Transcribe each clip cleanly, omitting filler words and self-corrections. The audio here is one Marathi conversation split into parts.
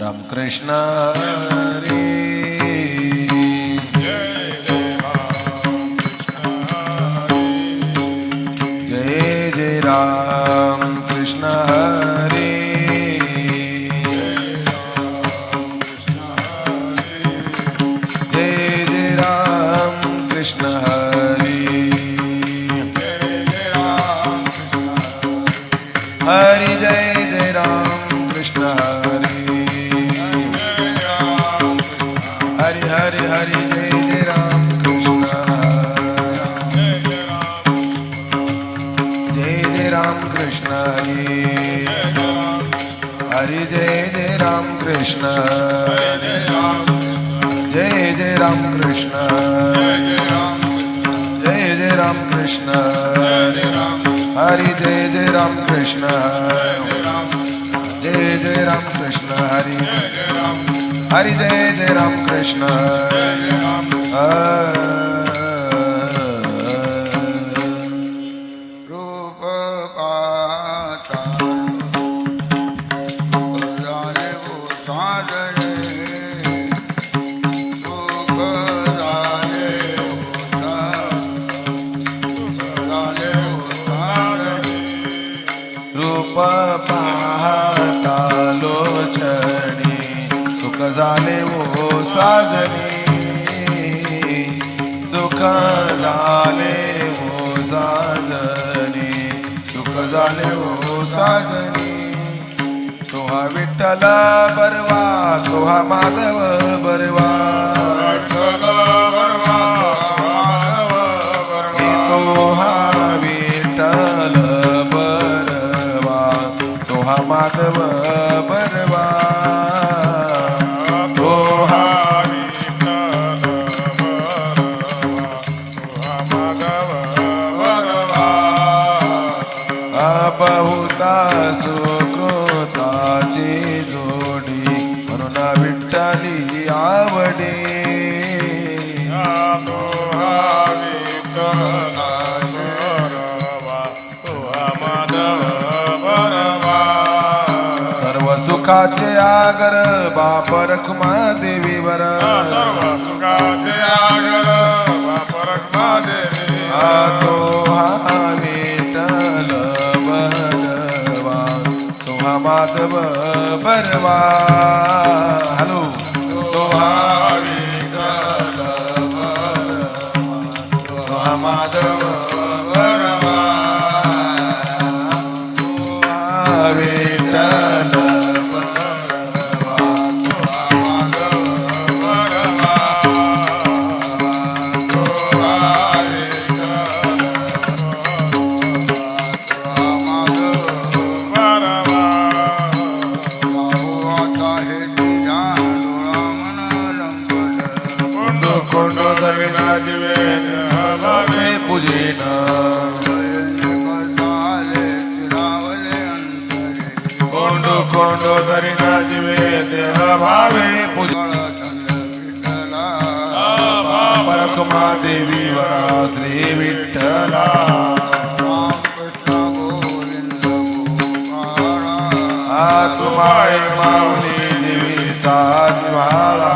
राम कृष्ण हरी जय जय राम कृष्ण हरी जय जय राम कृष्ण हरी हरि जय जय राम कृष्ण हरि हरि हरि हरि जय जय राम कृष्ण जय जय राम कृष्ण हरि हरि जय जय राम कृष्ण जय जय राम कृष्ण जय जय राम कृष्ण हरि जय जय राम कृष्ण जय जय राम कृष्ण हरि हरि जय जय राम कृष्ण रूप पाता जाने वो साधने सुख जाने वो साधने रूप पाहता लोचनी सुख झाले वो साधनी सुख झाले वो साधनी सुख झाले वो साधनी तोहा विठ्ठल बरवा तोहा माधव बरवा तोहा विठ्ठल बरवा तोहा माधव बरवा तोहा बहुता सुकृताची जोडी म्हणून विठ्ठली आवडी सर्व सुखाचे आगर बाप रखुमा देवीवर सर्व सुखाचे आगर बाप रखुमा देवी तो हा विठ्ठल बरवा तो हा माधव बरवा हॅलो तो हा विठ्ठल बरवा तो हा माधव बरवा तो हा विठ्ठल कोंडो धरिना जिवे देह भावे परखुमा देवी वरा श्री विठ्ठला तुम्हारे माऊली देवीचा जिव्हाळा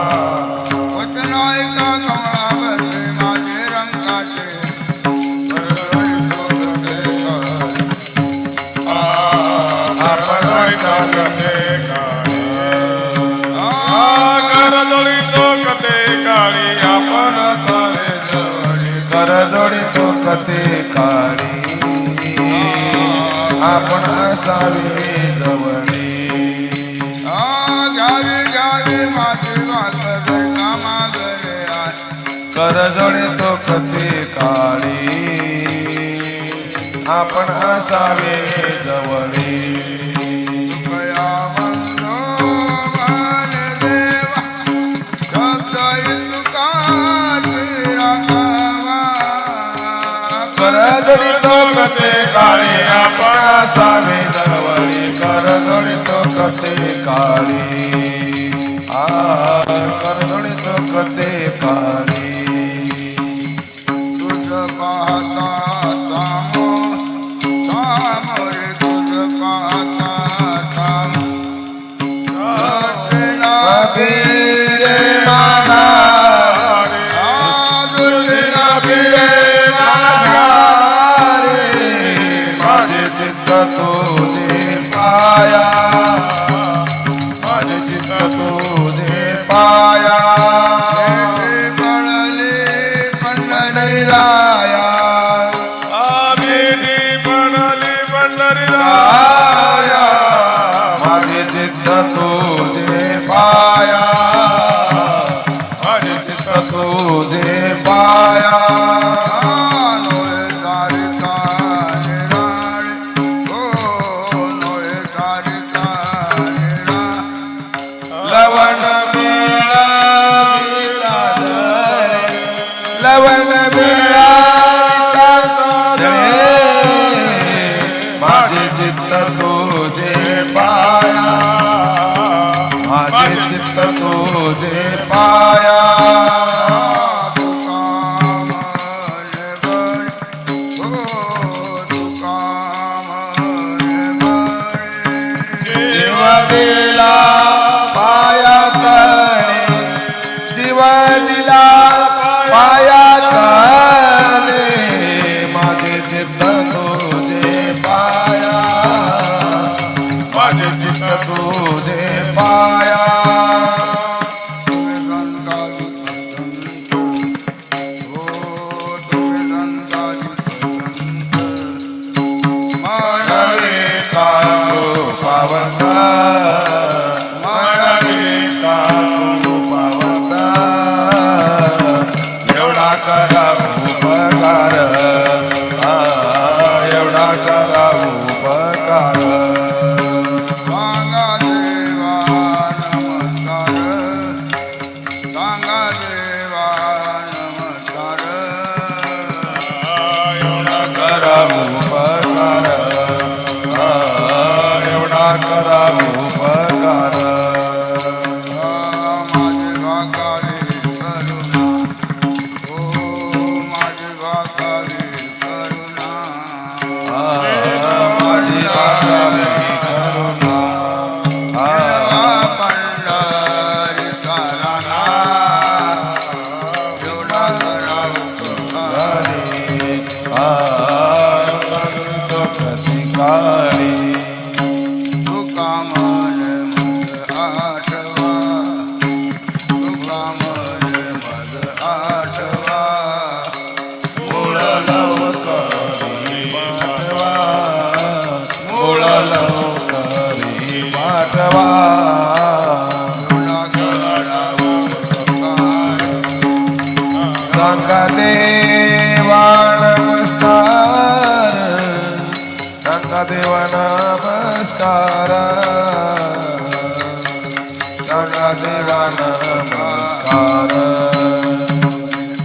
करजोडी तो कथे काळी आपण असावे जवळी करजोडी तो कथे काळी आपण असावे जवळी करजोडी तो कथे काळी आपण असावे जवळी करजोडी तो कथे काळी करजोडी तो कथे काळी तुझ पाहता रे तुझ पाहता नमस्कार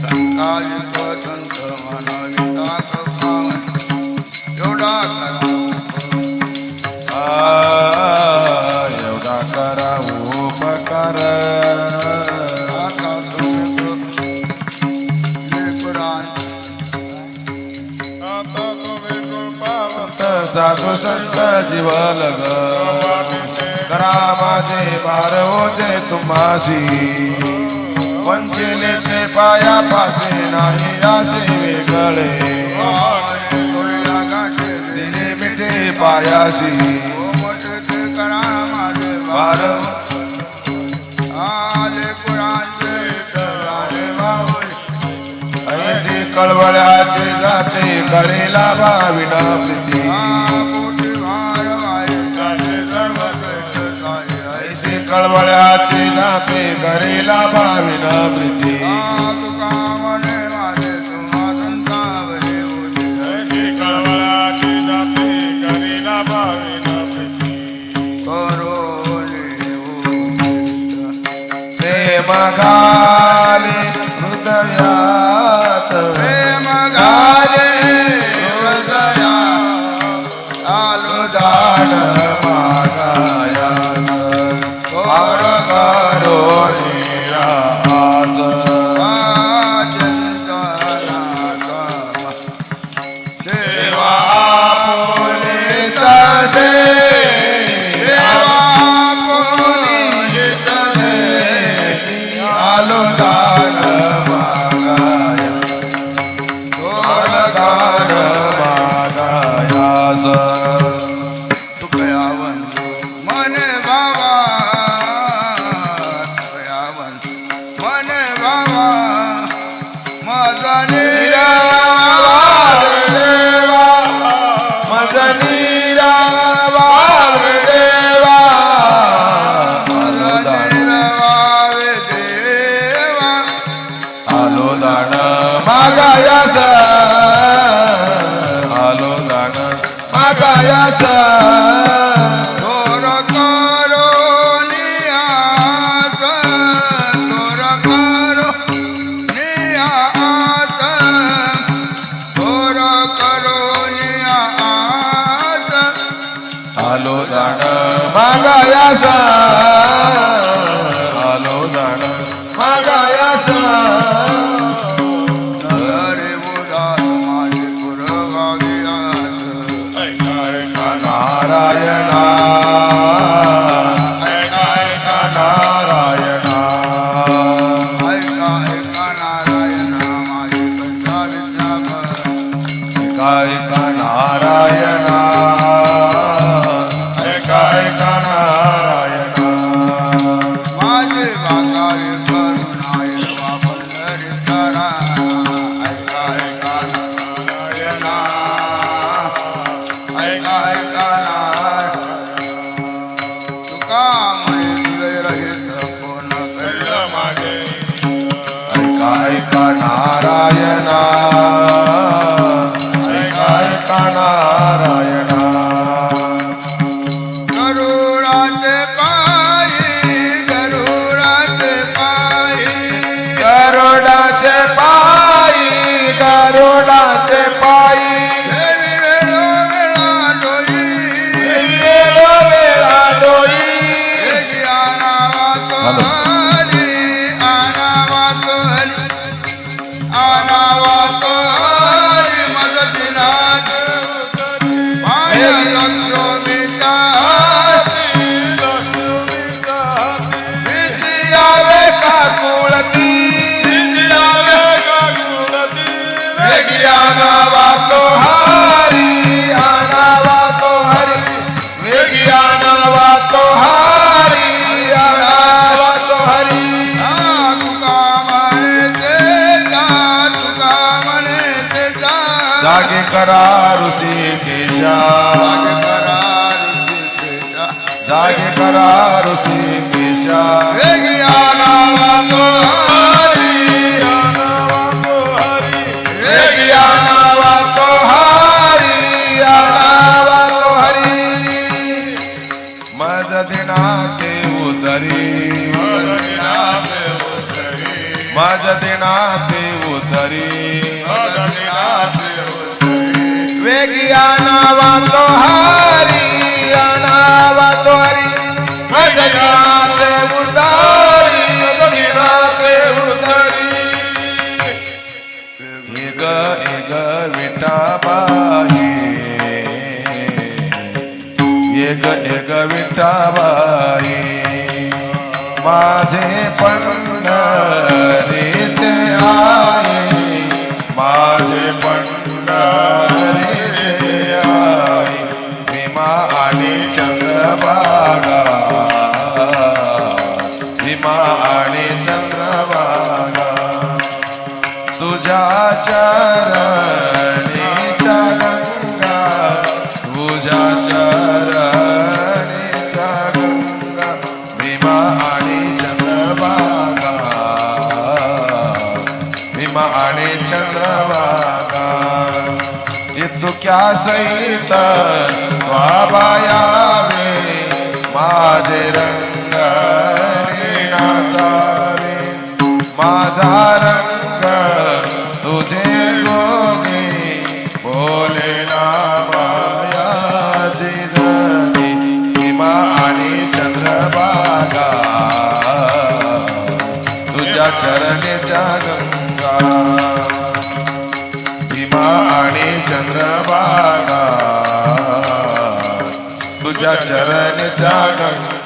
संकालिक संत मनाविताक पावन एवढा एवढा करा उपकार आता तुम्ही कृपावंत साधू संत जीवलग करा माझे बार होते तुम्हासी वंचिले ते पायापासे नाही असे वेगळे दिले मिठे पायासी करा माझे बार आले कुरांचे ऐसी कळवळ्याचे जाते करेला भाविना प्रीती ऐसी कळवळ्याचे जाते करेला भाविना प्रीती प्रेम घाले हृदयात प्रेम गाले हृदयात आलो दान मागायास पार करो निरास देवा आपुलेचा दे आलो दान मागाया दान मागायास मन बाबा मन बाबा माझा देवा मज निरावार देवा आलो दान मागायास आलो दान मागायास थोर करो नियात थोर करो नियात थोर करो नियात आलो दान मागायास आलो दान मागायास नरे उदास माझे पुरवागियास नारायणा नारायणा ऐका ऐका नारायण माझे पंचाविद्या एका नारायणा एका नारायणा माझे बागावे करुणाय वापंदरी करा ऐका ऐका नारायण ऐका ऐका नारायण तुका म्हणे तुझे रहित कोण कळलं माझे एका नारायणा एका नारायणा गरुडाचे पायी गरुडाचे पायी गरुडाचे पायी गरुडाचे पायी देवी वेळोवेळा डोई वेळा डोई देवी आनावा तो हरी आनावा तो हरी आनावा तो हरी मदतीनाथ माया लक्ष्मीचा विजयावे का कुळती वेगियानावा तो हरी आनावा तो हरी वेगियानावा तो हरी आनावा तो हरी दिनाचे उतरी माझ दिनाचे उतरी वेगी आणावा तो हरी आणावा तो हरी माझ दिनाचे उतरी दिनाचे उतरी एक एक विठाबाई एक एक विठाबाई माझे पंढरीचे आहे माझे पंढरीचे आहे भीमा आणि चंद्रभागा भीमा आणि चंद्रभागा तुझ्या चरणीच्या गंगा तुझ्या चरणीच्या गंगा भीमा आणि चंद्रभागा भीमा आणि चंद्रभागा इतक्या सहित बाबायावे माझे रंग नाचावे माझा रंग तुझे गोगे बोले ना मायाची धनी भीमा आणि चंद्रभागा तुझ्या चरणीच्या गंगा भीमा आणि चंद्रभागा तुझ्या चरणीच्या गंगा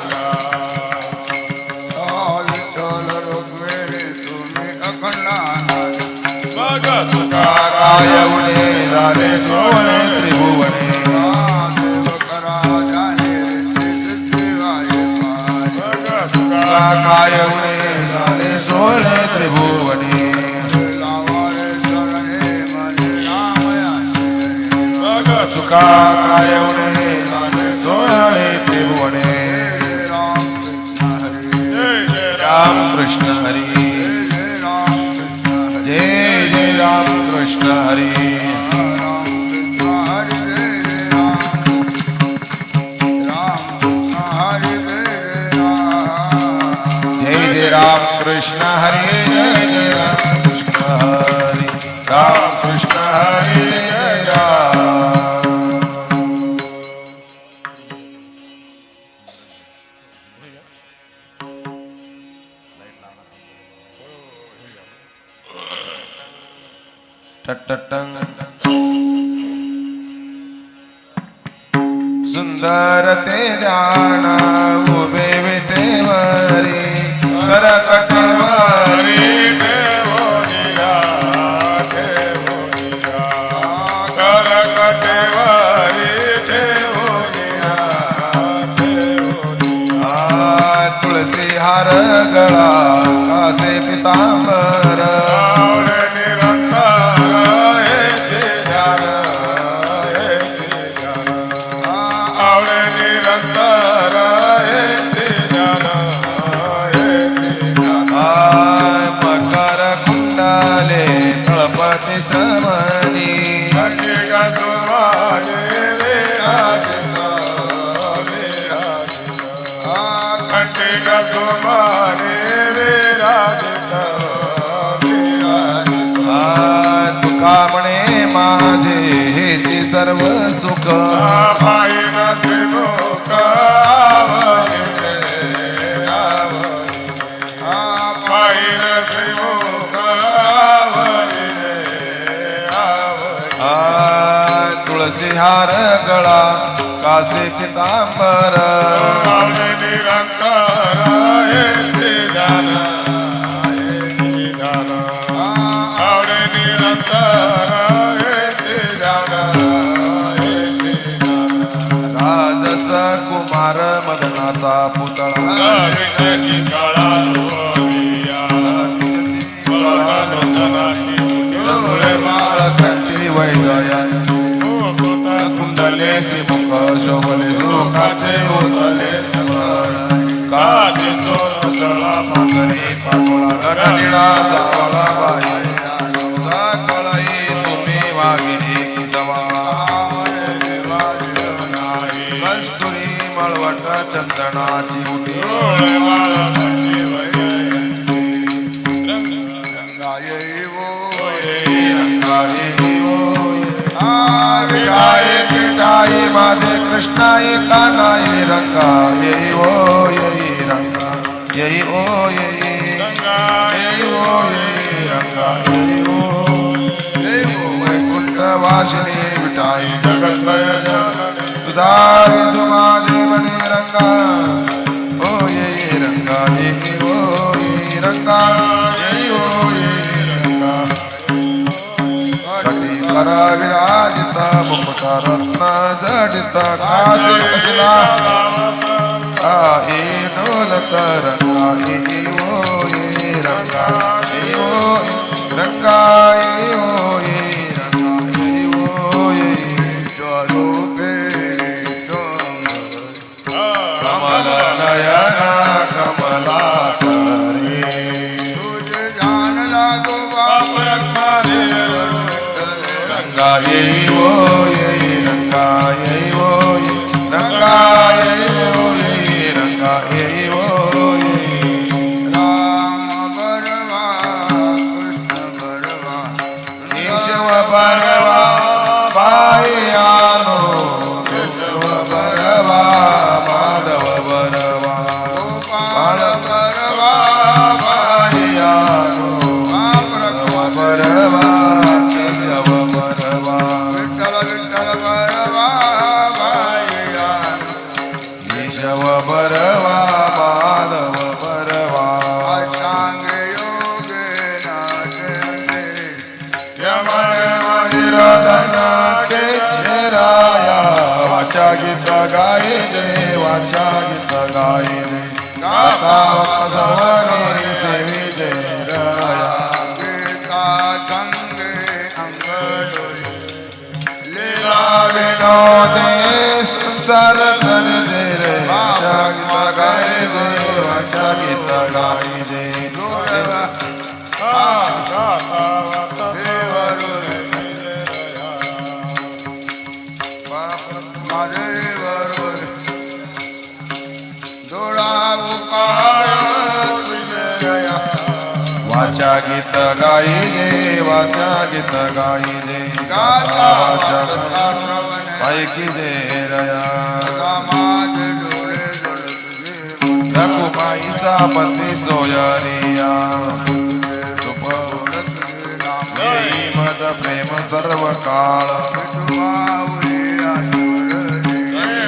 कायवणे झाले सोने त्रिभुवने कायवणे झाले सोने त्रिभुवने सुखा कायवणे झाले सोने त्रिभुवने राम कृष्ण हरी जय जय राम कृष्ण हरी जय जय राम कृष्ण हरी जय जय राम कृष्ण हरी राम कृष्ण हरी जय राम सुंदर ते जाना उभे विटेवरी करकटवारी तुळसी हार गळा कासे पितांबर मकर कुंडले तळपती श्रमणी तुका म्हणे माझे हेचे सर्व सुख तुळसी हार गळा कासे पितांबर राजस कुमार मदनाचा पुतळा कंठी वैदया कुंडले श्रीमुख शोभले सुखाचे होतले काशी सोला मागणी पाटोळा गणिळा सावला बाई साकळई तुम्ही वागिनी सवा कस्तुरी मळवट चंदनाची मुठी रंगा येई वो रंगा येई वो विठाई विठाई माझे कृष्णाई कानाई रंगा येई वो येई रंगा येई ओ येई येई ओ येई रंगा येई ओ वैकुंठ वासिनी विठाई जगन्मय तुझाई माझे मनी रंगा ओ येई रंगा येई ओ येई रंगा येई ओ येई रंगा कटी कर विराजिता मुकुट रत्न जडित काशी कसला आई डोलत रंगा येई ओ येई रंगा येई ओ रंगा येई ओ येई रंगा येई ओ येई स्वरूपे कमल नयना कमलाकरे तुझे जान लागो बाप रंगा येई ओ येई रंगा येई ओ येई रंगा येई ओ येई रंगा येई ओ येई राम बरवा कृष्ण बरवा केशव बरवा पायानो केशव बरवा माधव बरवा गोपाल बरवा पायानो माधव बरवा केशव बरवा विठ्ठल विठ्ठल बरवा बाया केशव बरवा माधव बरवा अष्टांग योगे नाचते यमन महिरधन के राया वाचा गीत गाये दे वाचा गीत गाये दे गाता सवनी सेवी दे राया का संगे अंग लीला विनोदे संसार कर दे रे वाचा गीत गाये दे वाचा गीत गाये दे वाचा गीत गाई दे वाचा गीत गाई दे गाता वाचा ऐकी दे रया रघुमाईचा पती सोयरिया येई मद प्रेम सर्व काळ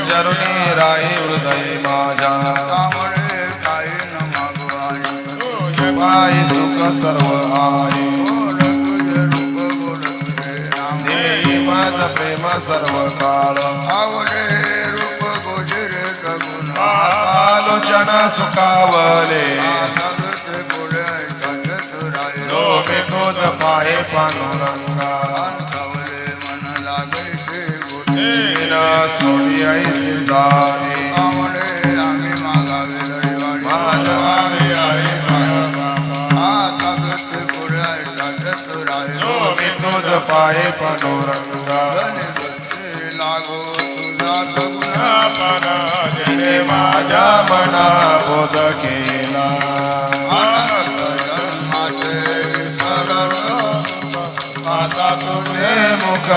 चरुणी राई हृदय माझ्या पायी सुख सर्व आहे देई मद प्रेम सर्व काळ आलोचना सुखावले लोभे तुझ पाहे पांडुरंगा सोडी ऐसी जाणे माधवाने आहे लोभे तुझ पाहे पांडुरंगा जिने माझ्या मना बोध केला आता तुझे मुख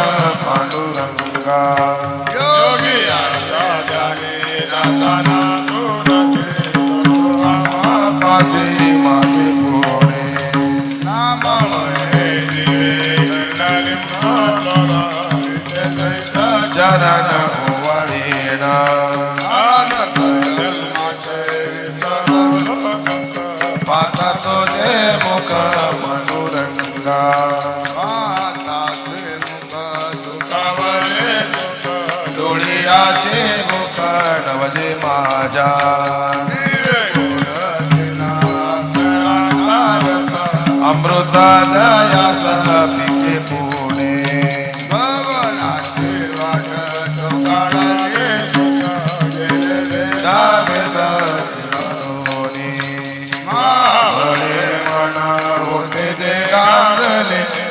पांडुरंगा योगी पाशी माझे पुणे जनन ओवाळीना पाता तुझे मुख मनोरंगा डोळियाचे मुख नवजे माझ्या अमृत दयास पिके पुणे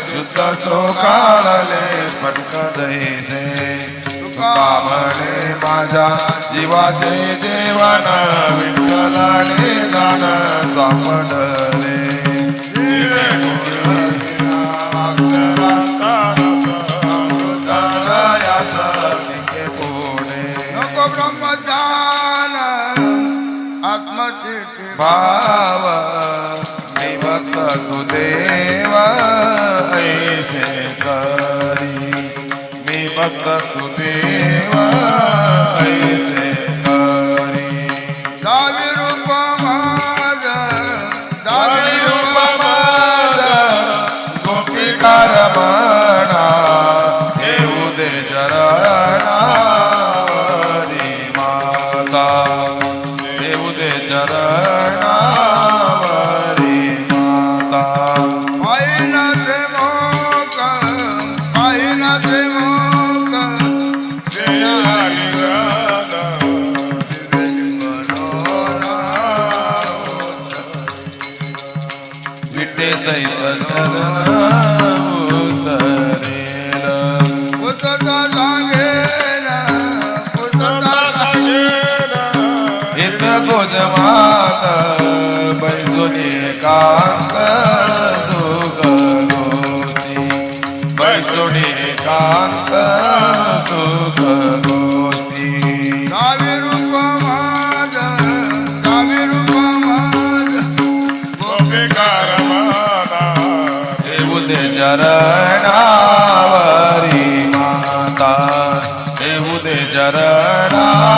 शुद्ध सोकाळले स्फटिक दैसे तुका म्हणे माझ्या जीवाचे जेवण विठ्ठलाने दान सापडले अमृतायास निके पुढे नको ब्रह्मज्ञान आत्मचिती भाव मी भक्त तू देव ऐसे करी मी भक्त तू देव ऐसे करी दावी रूप माझ दावी रूप माझ गोपिकार म्हणा येऊ दे चरणावरी माता येऊ दे चरणावरी माता पाहिनाचे मोक पाहिनाचे मोक विटे सहित उतरेल पुतता सांगेल पुतता इत गोज मात बैसुन एकांत सुख गोष्टी बैसुन एकांत सुख गोष्टी दावी रूप माझ दावी रूप माझ गोपिकार माता देऊ दे चरणावरी माता देऊ दे चरणावरी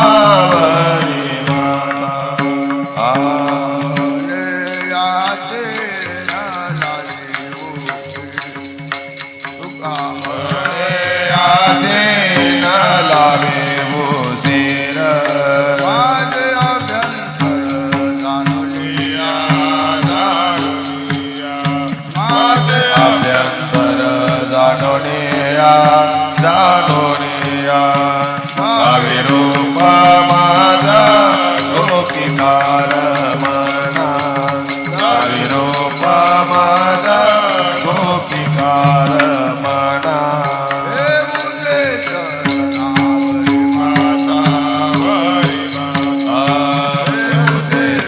माता याचे आसे न लावे भूसेर माझे अभ्यंतर जाणुनिया माझे अभ्यंतर जाणोनिया जाणोनिया भावी रूप माझा गोपिकार मना भावी रूप माझा गोपिकार मना हे मुले चरणावरी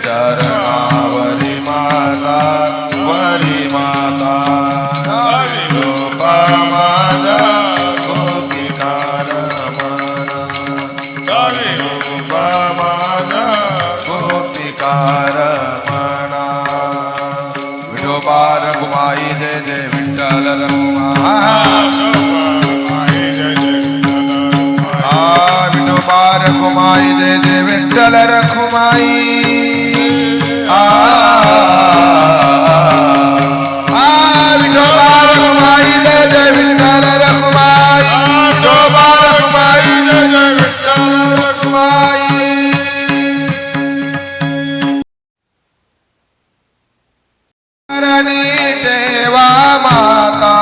चरणावरी माता वरी माता रूप माझा गोपिकार मना रूप माझा गोपिकार मना विठोबा रघुमाई जय जय विठ्ठल रघुमा विठोबा रघुमाई जय जय विठ्ठल रघुमाई विठोबा रघुमाई जय जय विठ्ठल रघुमाई विठोबा रघुमाई जय जय विठ्ठल रघुमाई देवा माता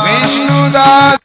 विष्णुदास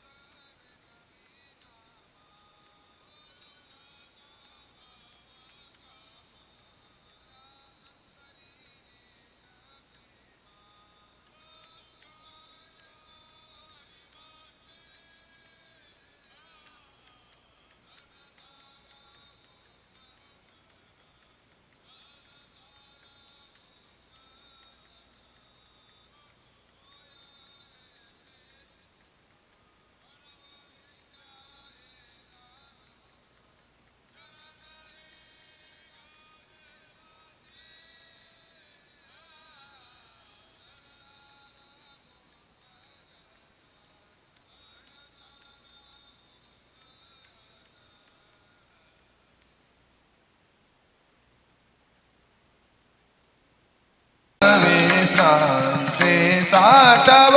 विश्रांतीचा टाव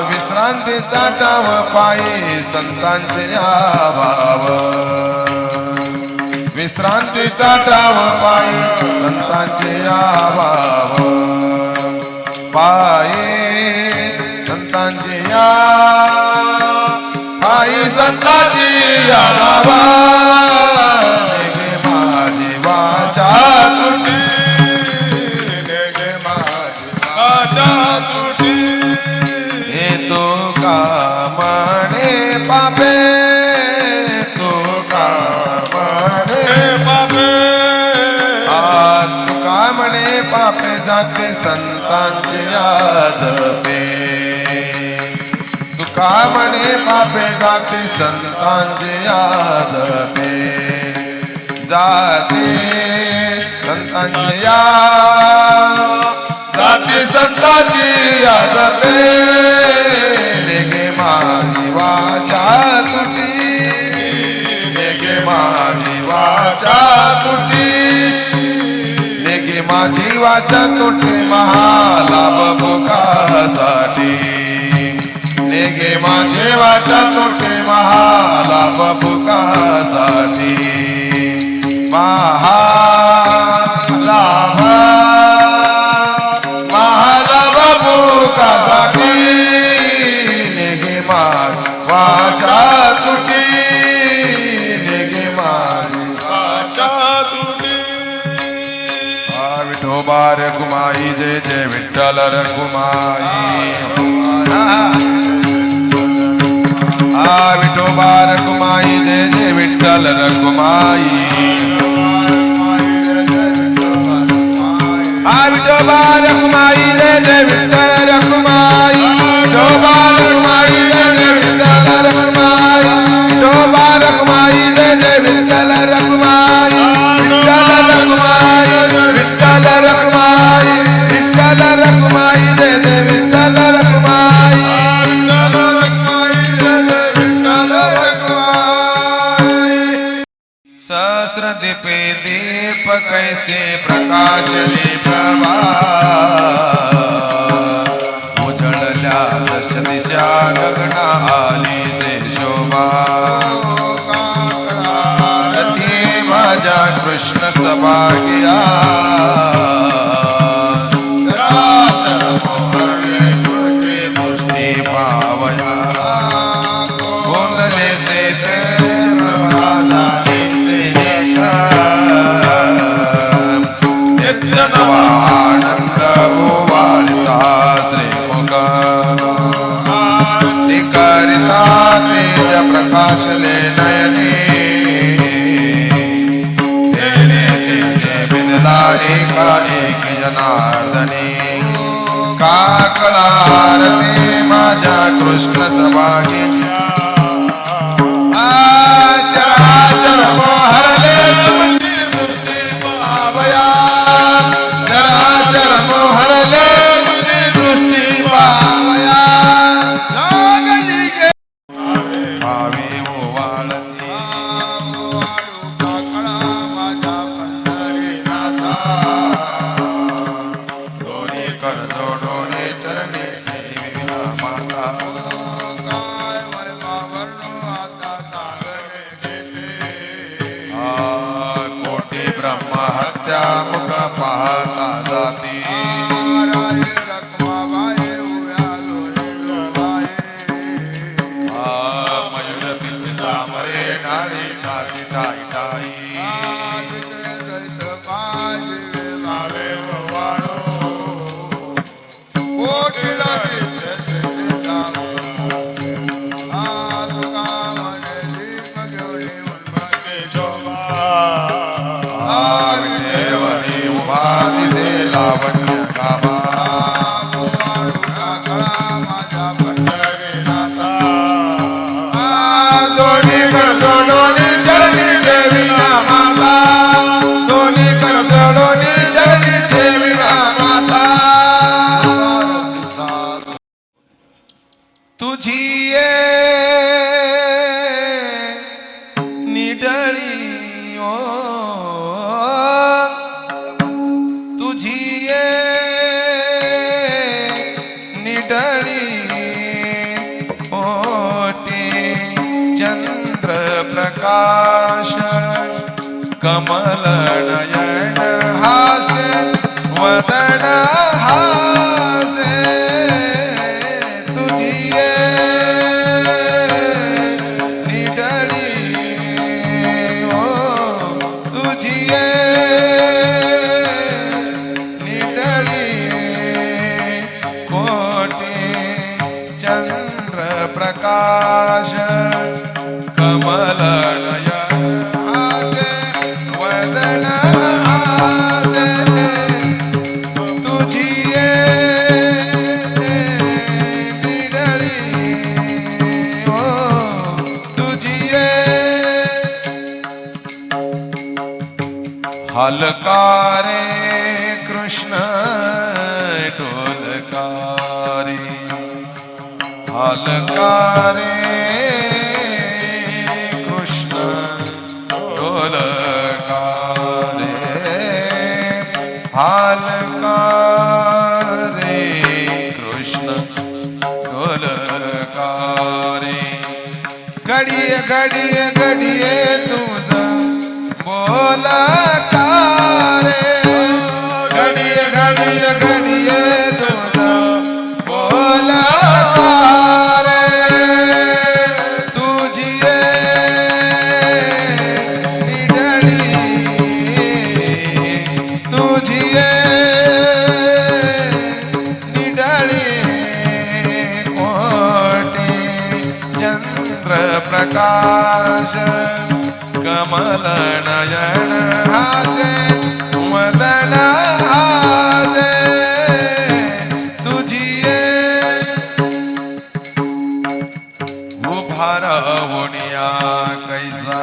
विश्रांतीचा टाव पायी संतांचे भाव विश्रांतीचा टाव पायी संतांचे भाव पायी संतांचे पायी संतांची भावा माझी वाचा तुझी तो कामणे पापे तो कामणे पापे तू कामणे पापे जाते संतांचे आदपे तू कामणे पापे जाते संतांचे आदपे जाते संतांचे जाती संतांची आदपे लेगे माझी वाचा तुटी लेगे माझी वाचा तुटी लेगे माझी वाचा तुटी महालाभ भुकासाठी लेगे माझी वाचा तुटी महालाभ भुकासाठी वाचा तुटी लेगे माझी वाचा तुटी विठोबा रखुमाई जय जय विठ्ठल रखुमाई विठोबा रखुमाई जय जय विठ्ठल रखुमाई विठोबा रखुमाई जय जय विठ्ठल रखुमाई विठोबा रखुमाई जय जय विठ्ठल रखुमाई विठोबा रखुमाई जय जय विठ्ठल रखुमाई विठ्ठल रखुमाई विठ्ठल रखुमाई विठ्ठल रखुमाई जय जय विठ्ठल रखुमाई सहस्र दीपे दीप कैसे प्रकाश दे प्रभा प्रकाश कमल नयन हासे वदन हासे तुझी ये निडली हो तुझी ये निडली कोटी चंद्र प्रकाश कमल नयन हासे वदन हासे तुझी ये निडली हो तुझी ये हलकारे कृष्ण ढोलकारे हलकारे कृष्ण ढोलकारे हलकारे कृष्ण ढोलकारे घडिये घडिये घडिये तुझं बोलकारे घडिये घडिये घडिये तुझं बोलकारे तुझी ये निडली तुझी ये निडली कोटी चंद्र प्रकाश कमल नयन हासे वदन हासे तुझी ये उभा राहुनिया कैसा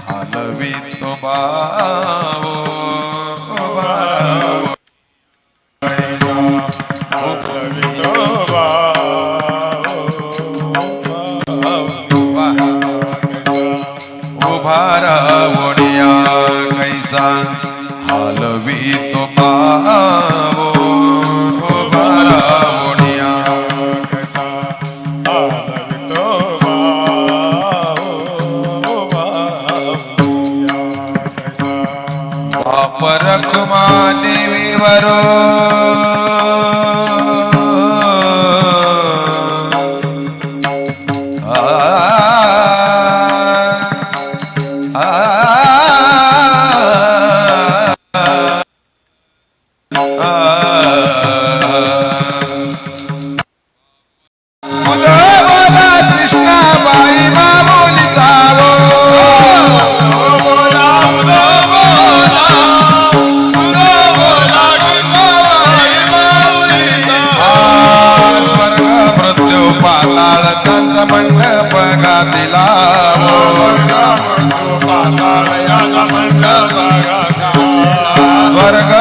हलवी तो बावो उभा राहुनिया कैसा उभा राहुनिया कैसा हलवी तो बावो उभा राहुनिया बाप रखमा देवी वरो मंडप गादिला स्वर्ग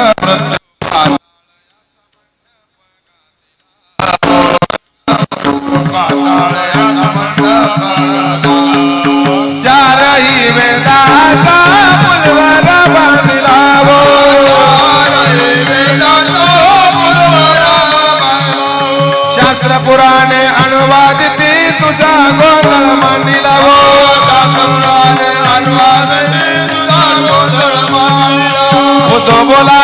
चारही वेदाचा मुलवर बांधिला शास्त्र पुराणे अनुवादित तुझा गोंधळ मांडिला हो उदो बोला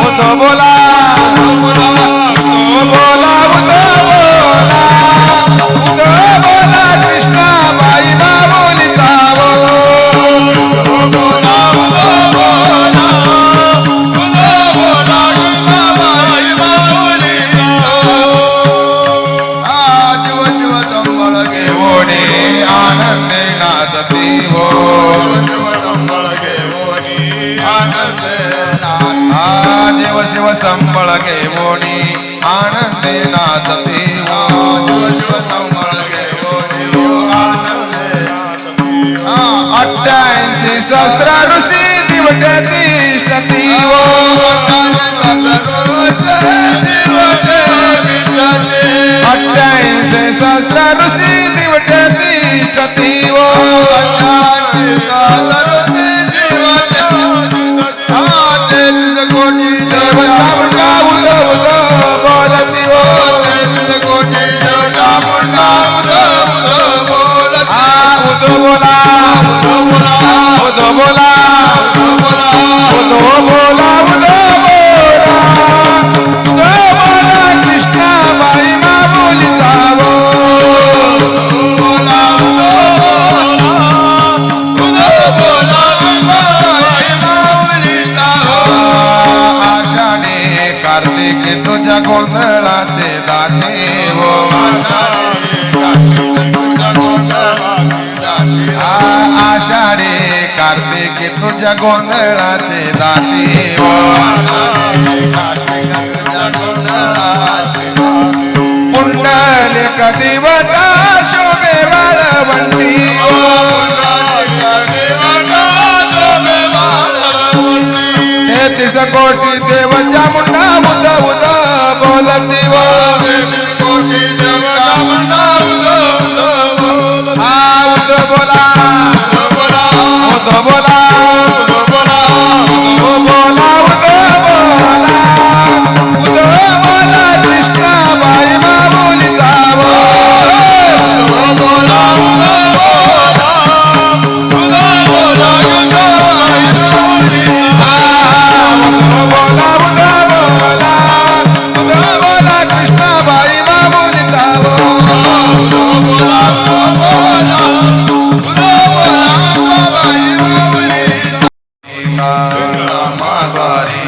उदो बोला उदो बोला उदो बोला कृष्णाबाई माऊलीचा हो आनंदे नाचती हो देव शिव संबळ घेवोनी आनंदे नाचती हो 88 सहस्र ऋषी दिवटती तिष्ठती हो 88 सहस्र ऋषी दिवटती तिष्ठती हो बोला गोंधळाचे दाती ओ पुंडलिक दिवटा शोभे वाळवंटी ओ 33 कोटी देव चामुंडा उद उद बोलती ओ उद बोला उद बोला कृष्णाबाई माऊली जावो बोला कृष्णाबाई माऊली जावो माघवारी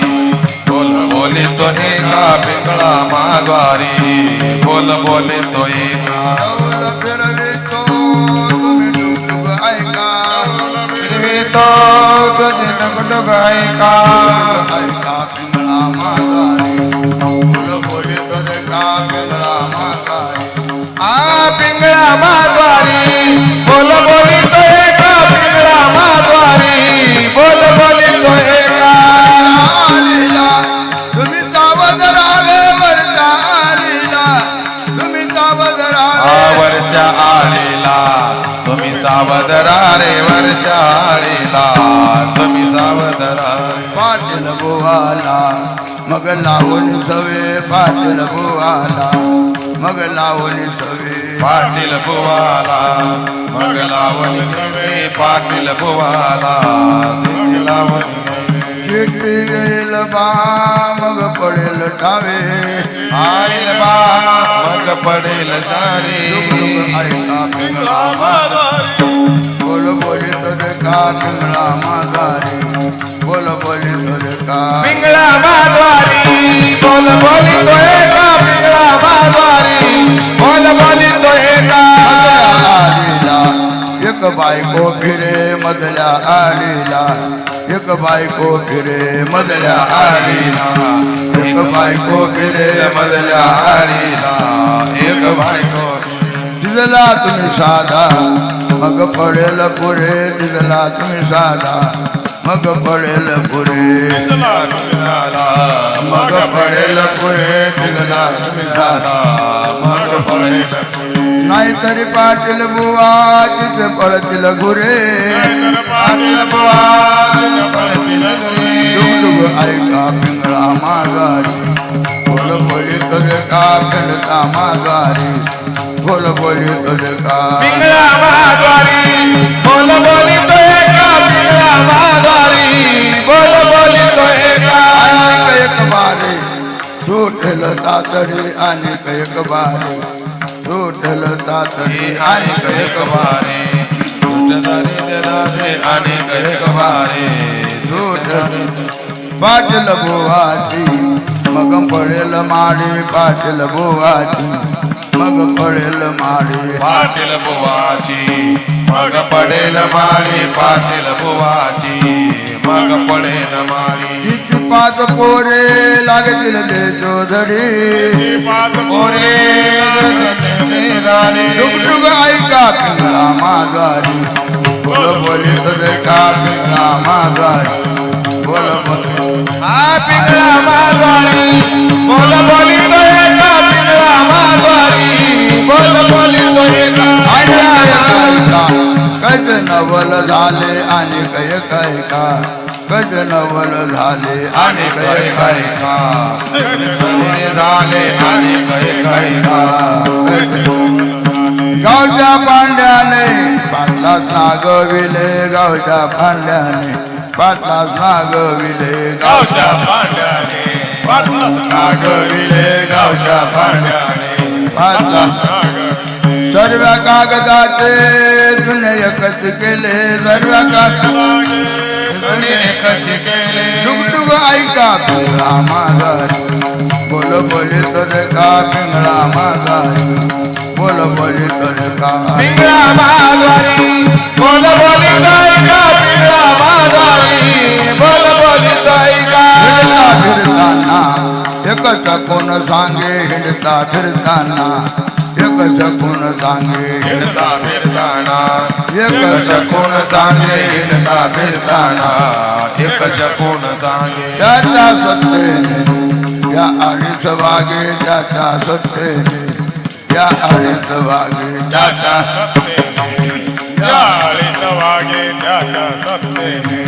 बोल बोले तो एका पिंगळा माघवारी बोल बोले तो एका फिरवितो गजन गुडग ऐका पिंगळा माघारी बोल बोले तो देखा पिंगळा माघारी आ पिंगळा माघवारी बोल बोले तो एका पिंगळा माघवारी बोल बोले तो एका आलीला तुम्ही सावध राहावे वरच्या आलीला तुम्ही सावध राहावे वरच्या आळीला तुम्ही सावध राहा रे वरच्या आळीला तुम्ही सावध राहा पाटील बुवाला मग लावून सवे पाटील बुवाला मग लावून सवे पाटील बुवाला मग लावणी सवे पाटील बुवाला लावणी सवे चिठ्ठी येईल बा मग पडेल ठावे आईल बा मग पडेल सारी ऐका पिंगळा बोल बोली तो देखा पिंगळा माघारी बोल बोली तो देखा पिंगळा माघवारी बोल बोली तो एका पिंगळा माघवारी बोल बोली तो एका आलीला एक बायको फिरे मधल्या आलीला एक बायको फिरे मधल्या आलीला एक बायको फिरे मधल्या आळीला एक बायको दिसला तुम्ही साधा मग पडेल पुरे दिसला तुम्ही साधा मग पडेल पुरे मग पडेल पुरे दिसला तुम्ही साधा मग पडेल नाहीतरी पाटील बुवा तिथे पडतील घुरे पाटील बुवा पडतील घरी. डुगडुग ऐका पिंगळा माघारी बोल बोली तुझे का पिंगळा माघारी बोल बोली तुझे का पिंगळा माघवारी बोल बोली तो एका पिंगळा माघवारी बोल बोली तो एका अनेक एक बारे सुटल तातडी अनेक एक बारे सुटल तातडी अनेक एक बारे अनेक एक बारे सुटल पाटील बुवाची मग पडेल माडी पाटील बुवाची मग पडेल माडी पाटील बुवाची मग पडेल माळी पाटील बुवाची मग पडेल माळी तिची 5 पोरे लागतील ते चौधरी पोरे झाले डुगडुग ऐका पिंगळा माघारी बोल बोली तुझे का पिंगळा माघारी बोल बोली हा पिंगळा माघवारी बोल बोली तो एका पिंगळा माघवारी बोल बोली तो एका कज नवल झाले आणि काय काय का कज नवल झाले आणि काय काय का झाले आणि काही का गावच्या पांड्याने पाटलाच नागविले गावच्या पांड्याने पाटलाच नागविले गावच्या पांड्याने पाटलाच नागविले गावच्या पांड्याने पाटलाच नागविले. सर्व कागदाचे जुने एकच केले सर्व कागदाचे एकच केले डुगडुग ऐका पिंगळा माघारी बोल बोली तुझे का पिंगळा माघारी बोल बोली तुझे का पिंगळा माघवारी बोल बोली तो एका पिंगळा माघवारी कोण सांगे हिंडता फिरताना एक कोण सांगे हिंडता फिरताना एक कोण सांगे हिंडता फिरताना एक कोण सांगे त्याच्या सत्तेने या आडीच वागे त्याच्या सत्तेने या आडीच वागे त्याच्या सत्तेने चाळीस वागे त्याच्या सत्तेने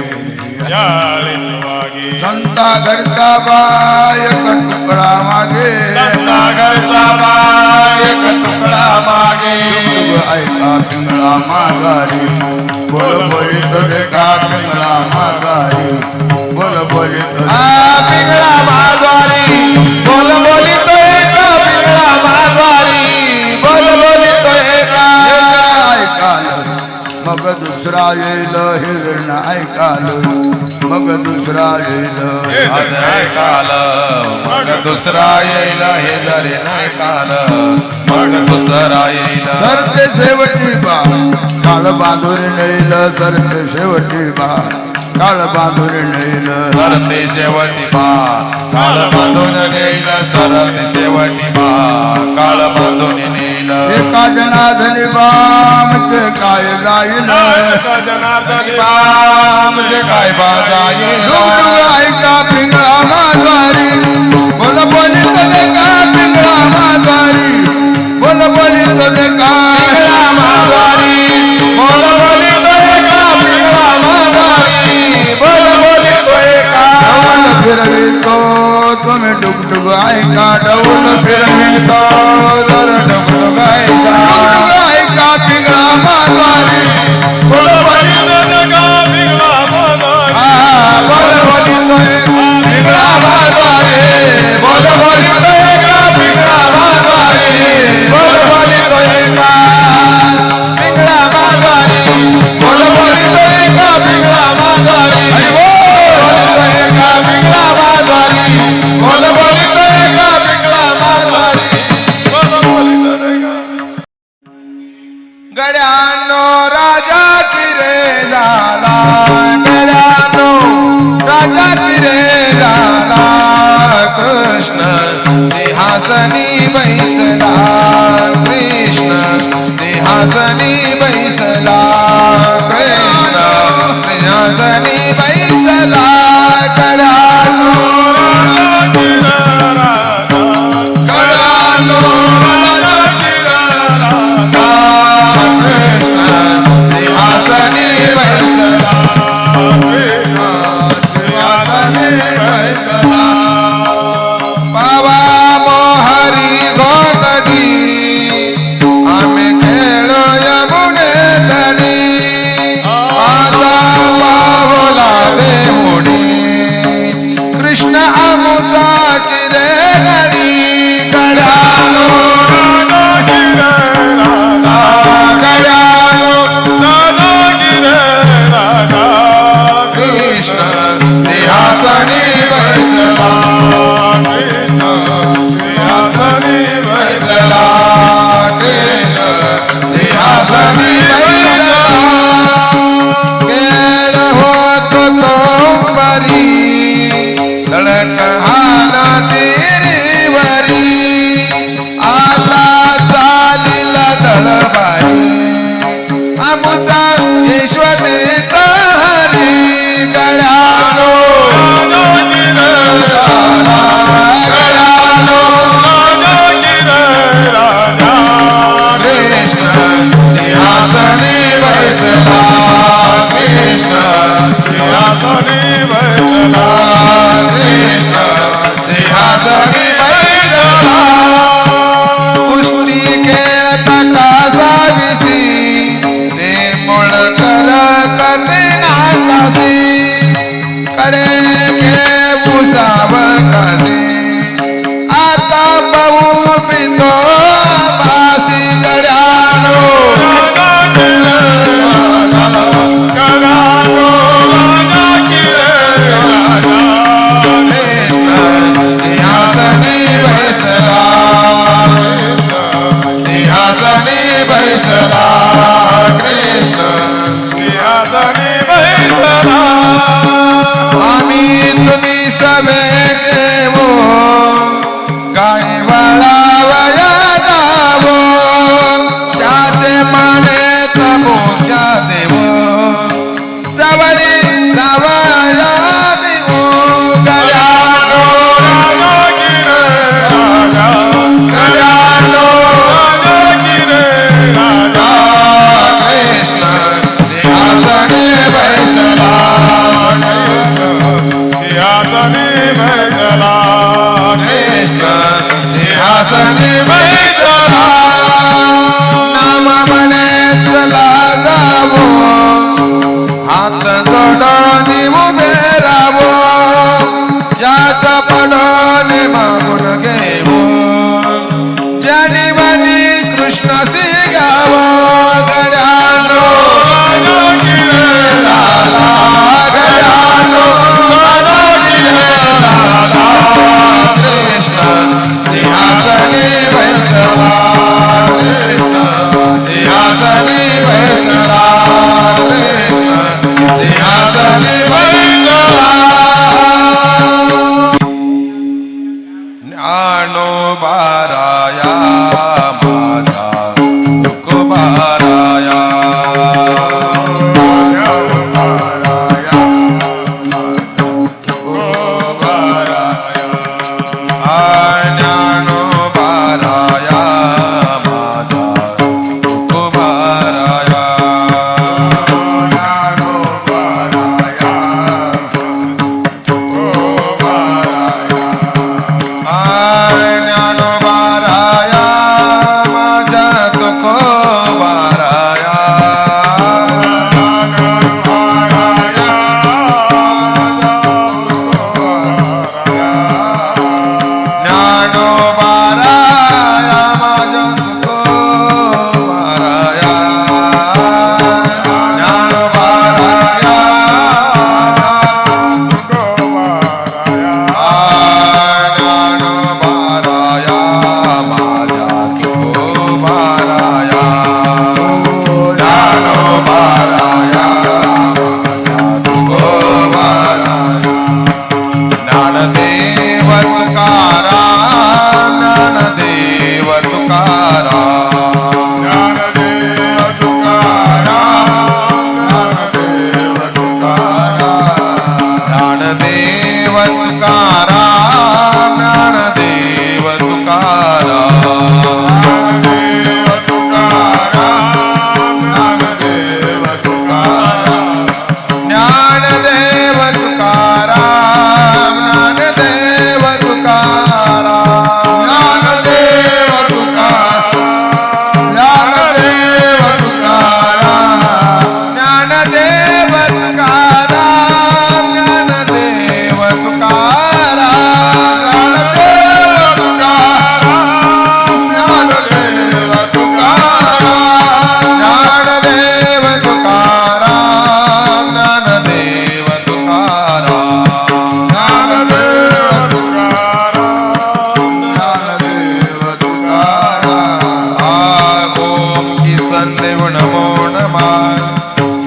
चाळीस वागे संता घरचा बाय एक तुकडा मागे संता घरचा बाय एक तुकडा मागे ऐका पिंगळा माघारी बोल बोलित देखा पिंगळा माघारी बोल बोलित पिंगळा माघारी बोल बोलितो एका पिंगळा माघारी बोल बोलितो एका ऐकाल मग दुसरा येईल हिरण ऐकाल मग दुसरा येईल आज ऐकाल मग दुसरा येईल हे जरी नाही काल मग दुसरा येईल सरते शेवटी बा काळ बांधून नेईल सरते शेवटी बा काळ बांधून नेईल सरते शेवटी बा काळ बांधून नेईल सरते शेवटी बा काळ बांधून नेईल एका जनाधनी बामचे काय जाईल जनार्दनी म्हणजे काय बाजा येईल ऐका पिंगळा माघारी बोल बोलित देखा पिंगळा माघारी बोल बोलित देखा पिंगळा माघारी बोल बोलितो एका पिंगळा माघारी बोल बोलितो एका डौल फिरवितो तुम्ही डुकडुक ऐका डौल फिरवितो जर डुकडुकायचा ऐका पिंगळा माघारी बोल बोलितो जगा पिंगळा माघारी बोल बोलितो पिंगळा माघारी बोल बोलितो एका पिंगळा माघारी बोल बोलितो एका पिंगळा माघारी बोल बोलितो एका पिंगळा माघारी बोलितो एका पिंगळा माघारी बोल बोलितो एका पिंगळा माघारी बोल बोल ज्ञानोबाराया माझा तुकोबाराया ज्ञानोबाराया माझा तुकोबाराया ज्ञानोबाराया माझा तुकोबाराया ज्ञानोबाराया माझा तुकोबाराया ज्ञानोबाराया ज्ञानोबाराया माझा तुकोबाराया ज्ञानोबाराया माझा तुकोबाराया ज्ञानदेव तुकाराम ज्ञानदेव तुकाराम ज्ञानदेव तुकाराम ज्ञानदेव तुकाराम ज्ञानदेव तुकाराम ज्ञानदेव तुकाराम ज्ञानदेव तुकाराम ज्ञानदेव तुकाराम ज्ञानदेव तुकाराम ज्ञानदेव तुकाराम ज्ञानदेव तुकाराम ज्ञानदेव तुकाराम ज्ञानदेव तुकाराम ओम किसन देव नमो नमः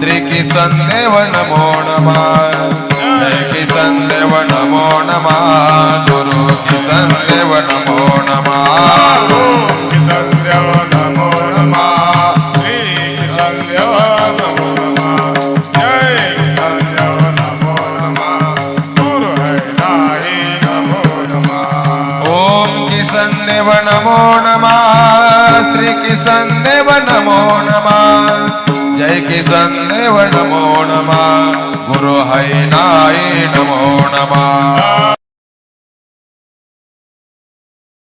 श्री किसन देव नमो नमः जय किसन देव नमो नमः गुरु किसन देव नमो नमः ओम किसन देव नमो नमः श्री किसन देव नमो नमः जय किसन देव नमो